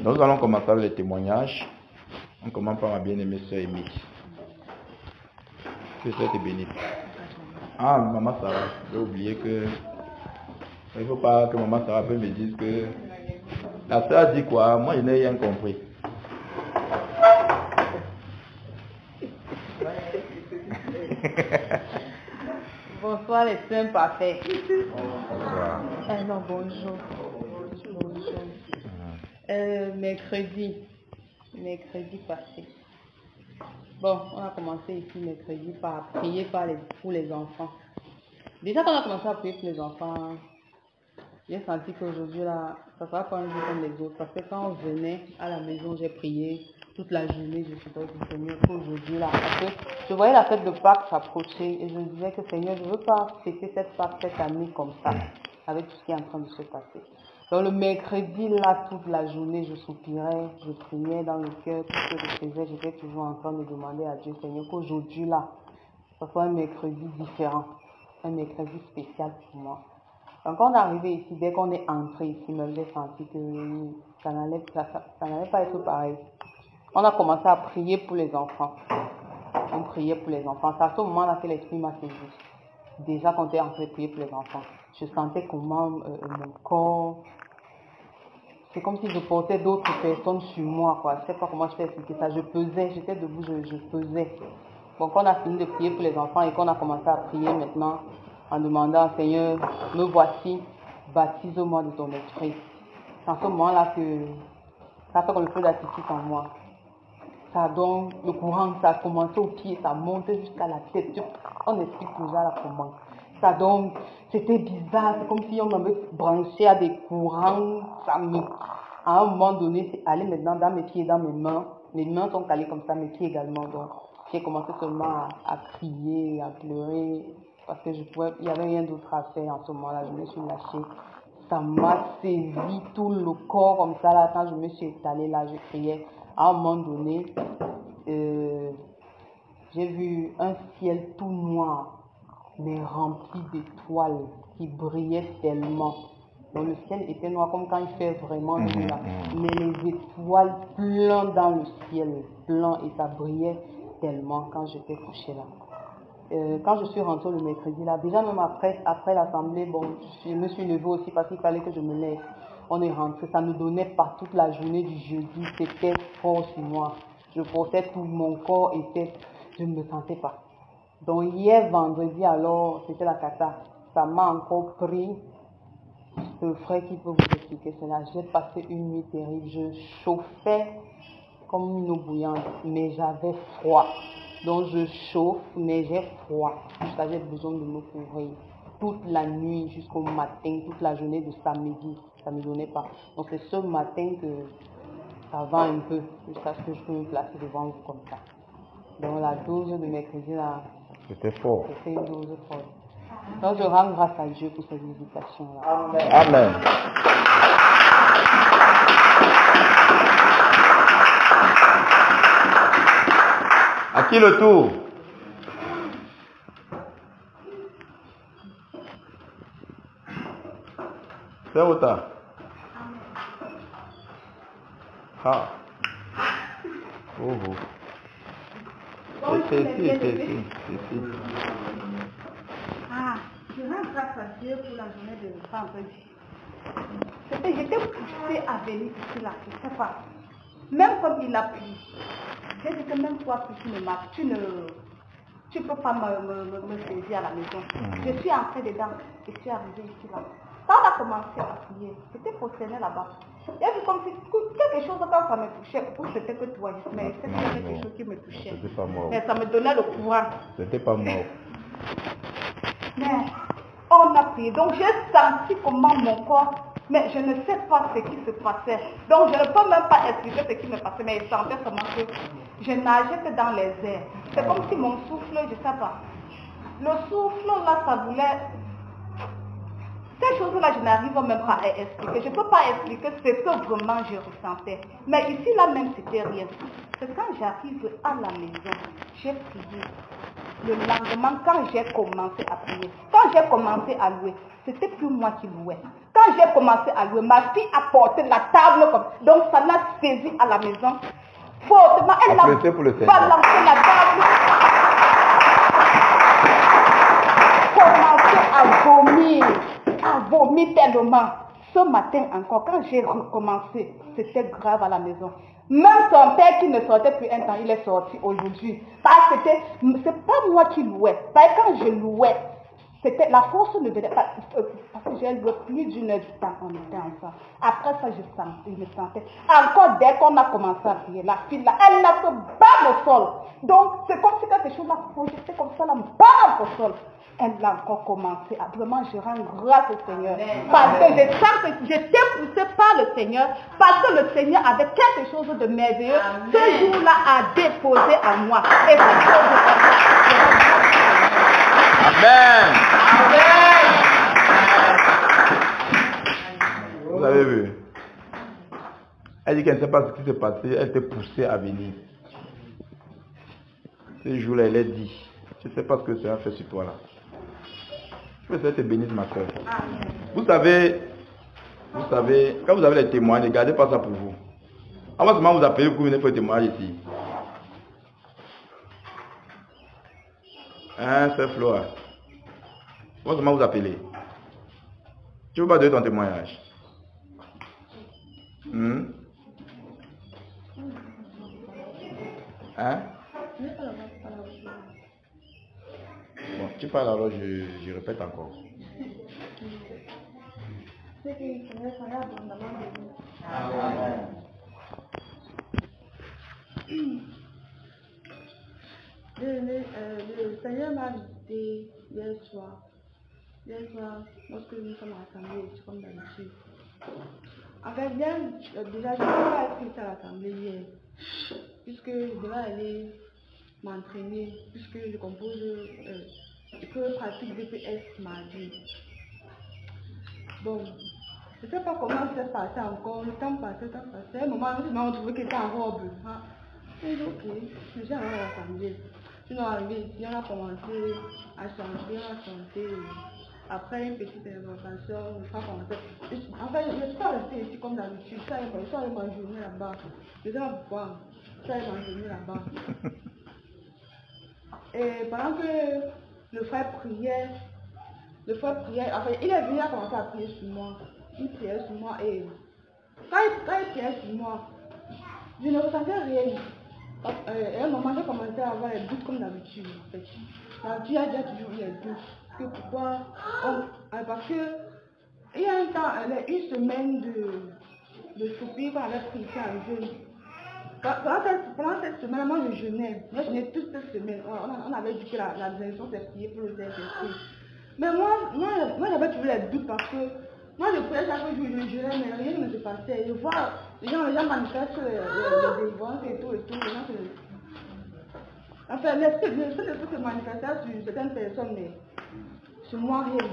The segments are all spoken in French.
Nous allons commencer avec les témoignages. On commence par ma bien-aimée sœur Amy. Que Dieu te bénisse. Ah, maman Sarah, j'ai oublié que... Il ne faut pas que maman Sarah me dise que... La sœur dit quoi? Moi, je n'ai rien compris. Bonsoir les saints parfaits. Bonsoir. Non, bonjour. Mercredi passé. Bon, on a commencé ici mercredi par prier pour les enfants. Déjà quand on a commencé à prier pour les enfants, j'ai senti qu'aujourd'hui là, ça ne sera pas un jour comme les autres. Parce que quand on venait à la maison, j'ai prié toute la journée, je suppose du Seigneur qu'aujourd'hui là. Parce que je voyais la fête de Pâques s'approcher et je me disais que Seigneur, je ne veux pas fêter cette Pâques cette année comme ça, avec tout ce qui est en train de se passer. Donc le mercredi là, toute la journée, je soupirais, je priais dans le cœur, tout ce que je faisais, j'étais toujours en train de demander à Dieu, Seigneur, qu'aujourd'hui là, ce soit un mercredi différent, un mercredi spécial pour moi. Donc quand on est arrivé ici, dès qu'on est entré ici, même j'ai senti que ça n'allait pas être pareil. On a commencé à prier pour les enfants. On priait pour les enfants. C'est à ce moment-là que l'esprit m'a saisi. Déjà quand on est entré prier pour les enfants, je sentais comment mon corps, c'est comme si je portais d'autres personnes sur moi, quoi. Je ne sais pas comment je peux expliquer ça. Je pesais, j'étais debout, je pesais. Donc on a fini de prier pour les enfants et qu'on a commencé à prier maintenant en demandant, Seigneur, me voici, baptise-moi de ton esprit. C'est à ce moment-là que ça fait comme le feu d'artifice en moi. Ça donne le courant, ça a commencé au pied, ça monte jusqu'à la tête. On explique déjà là comment. Ça donne, c'était bizarre, c'est comme si on m'avait branché à des courants. À un moment donné, c'est allé maintenant dans mes pieds, dans mes mains. Mes mains sont calées comme ça, mes pieds également. Donc, j'ai commencé seulement à crier, à pleurer, parce que il n'y avait rien d'autre à faire en ce moment-là. Je me suis lâchée. Ça m'a saisi tout le corps comme ça là. Quand je me suis étalée là, je criais. À un moment donné, j'ai vu un ciel tout noir, mais rempli d'étoiles qui brillaient tellement. Donc le ciel était noir comme quand il fait vraiment nuit là. Mais les étoiles plein dans le ciel, plein, et ça brillait tellement quand j'étais couchée là. Quand je suis rentrée le mercredi là, déjà même après l'assemblée, bon, je me suis levée aussi parce qu'il fallait que je me lève. On est rentré, ça me donnait pas toute la journée du jeudi, c'était fort sur moi. Je portais tout mon corps et je ne me sentais pas. Donc hier vendredi alors, c'était la cata. Ça m'a encore pris. Ce frère qui peut vous expliquer cela. J'ai passé une nuit terrible. Je chauffais comme une eau bouillante, mais j'avais froid. Donc je chauffe, mais j'ai froid. J'avais besoin de me couvrir toute la nuit jusqu'au matin, toute la journée de samedi. Ça ne me donnait pas. Donc c'est ce matin que ça va un peu, jusqu'à ce que je peux me placer devant vous comme ça. Donc la dose de mercredi là, C'était fort. c'était une dose forte. Donc je rends grâce à Dieu pour cette méditation-là. Amen. Amen. À qui le tour? C'est où ça? Ah. Oh, oh. C'est ici. Ah, je rends grâce à Dieu pour la journée de vendredi. J'étais poussée à venir ici là, je ne sais pas. Même comme il a plu. J'ai dit que même toi, si tu me marques, tu ne peux pas me saisir à la maison. Je suis entrée dedans et je suis arrivée ici là. Quand on a commencé à prier, j'étais prosternée là-bas. J'ai vu comme si quelque chose quand ça me touchait, ou c'était que toi, mais c'était quelque chose qui me touchait. C'était pas mort. Mais ça me donnait le courant. C'était pas mort. Mais on a prié. Donc j'ai senti comment mon corps, mais je ne sais pas ce qui se passait. Donc je ne peux même pas expliquer ce qui me passait, mais je sentais seulement que je nageais que dans les airs. C'est comme si mon souffle, je ne sais pas. Le souffle là, ça voulait... Ces choses-là, je n'arrive même pas à expliquer. Je ne peux pas expliquer ce que vraiment je ressentais. Mais ici, là même, c'était rien. C'est quand j'arrive à la maison, j'ai prié. Le lendemain, quand j'ai commencé à prier, quand j'ai commencé à louer, c'était plus moi qui louais. Quand Quand j'ai commencé à louer, ma fille a porté la table comme donc ça l'a saisi à la maison. Fortement, elle a balancé la table. Commencé à vomir tellement. Ce matin encore, quand j'ai recommencé, c'était grave à la maison. Même son père qui ne sortait plus un temps, il est sorti aujourd'hui. Parce que c'est pas moi qui louais. Parce que quand je louais, c'était la force ne venait pas. Parce que j'ai loué plus d'une heure du temps, on était ensemble. Après ça, je me sentais. Encore dès qu'on a commencé à prier, la fille là, elle a se bat au sol. Donc c'est comme si quelque chose l'a projeté comme ça, la barre au sol. Elle a encore commencé à vraiment, je rends grâce au Seigneur. Parce que je sens que j'étais poussée par le Seigneur, parce que le Seigneur avait quelque chose de merveilleux. Amen. Ce jour-là a déposé en moi. Et cette chose Amen. Amen. Vous avez vu? Elle dit qu'elle ne sait pas ce qui s'est passé, elle était poussée à venir. Ce jour-là, elle a dit, je ne sais pas ce que ça a fait sur toi là. Que ça te bénisse ma soeur. Vous savez, quand vous avez les témoins, ne gardez pas ça pour vous. Avant seulement vous appelez, vous venez faire le témoignage ici. Hein, c'est Flora. Avant seulement vous appelez. Tu ne veux pas donner ton témoignage? Hein? Bon, tu parles alors, je répète encore. Amen. Le Seigneur m'a visité hier soir. Hier soir, lorsque nous sommes rassemblés, comme d'habitude. En fait, déjà, je n'ai pas été à l'assemblée hier, puisque je devais aller m'entraîner, puisque je compose, je pratique DPS mardi. Bon, je ne sais pas comment ça s'est passé encore, le temps passait. À un moment, je me suis retrouvé qu'il était en robe. J'ai dit ok, je suis allée à l'assemblée. Je suis arrivée ici, on a commencé à chanter, Après une petite intervention, on a commencé. En fait, je ne suis pas restée ici comme d'habitude, je suis allée m'enjourner là-bas. Je ne sais pas pourquoi, je suis allée m'enjourner là-bas. Et pendant que le frère priait, enfin, il est venu à commencer à prier sur moi. Il priait sur moi et quand il priait sur moi, je ne ressentais rien. Et à un moment, j'ai commencé à avoir les doutes comme d'habitude. En fait. D'habitude, il y a déjà toujours eu les doutes. Que pourquoi parce que il y a un temps, une semaine de soupir qu'on avait pris ici en jeûne. Pendant cette semaine, moi je jeûnais. Moi je jeûnais toute cette semaine. On avait dit que la maison s'est priée pour le Saint-Esprit. Mais moi j'avais toujours les doutes parce que moi je priais chaque jour, je jeûnais, mais rien ne se passait. Je vois les gens manifestent les délivrances et tout. Enfin, l'esprit se manifestait sur certaines personnes, mais sur moi rien.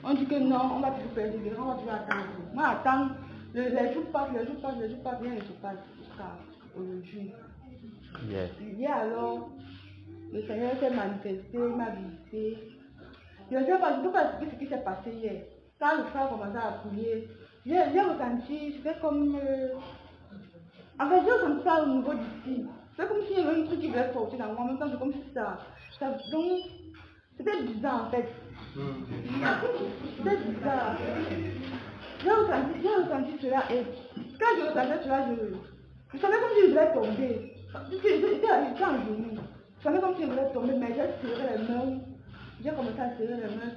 On dit que non, on va toujours persévérer, on va toujours attendre. Moi j'attends, les jours passent, rien ne se passe jusqu'à aujourd'hui. Yes. Hier alors, le Seigneur s'est manifesté, il m'a visité. Je ne sais pas ce qui s'est passé hier. Quand le frère commençait à prier, j'ai ressenti, c'était comme... En fait, j'ai ressenti ça au niveau d'ici. C'est comme s'il y avait un truc qui voulait sortir dans moi, en même temps, c'est comme si ça... Donc, c'était bizarre en fait. C'était bizarre. J'ai ressenti cela et quand je ressentais cela, je savais comme si je voulais tomber. J'étais en genoux. Je savais comme si je voulais tomber, mais j'ai serré les mains. J'ai commencé à serrer les mains.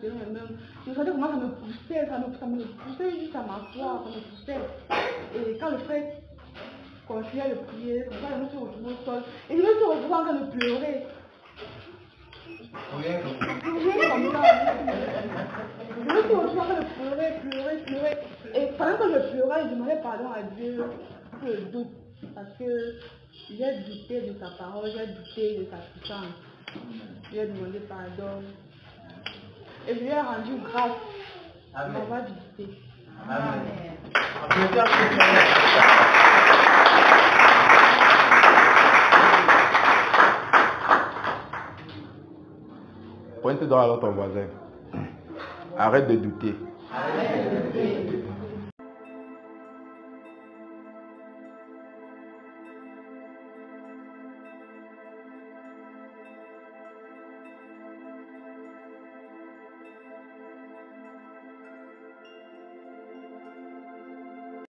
Je sentais comment ça me poussait juste à m'asseoir, ça me poussait. Et quand le frère continuait de prier, je me suis retrouvée au sol. Et je me suis retrouvée en train de pleurer. Je me suis retrouvée en train de pleurer. Et pendant que je pleurais, je demandais pardon à Dieu pour le doute. Parce que j'ai douté de sa parole, j'ai douté de sa puissance. J'ai demandé pardon. Et je lui ai rendu grâce. On va visiter. Amen. Pointe donc alors ton voisin. Arrête de douter. Arrête de douter.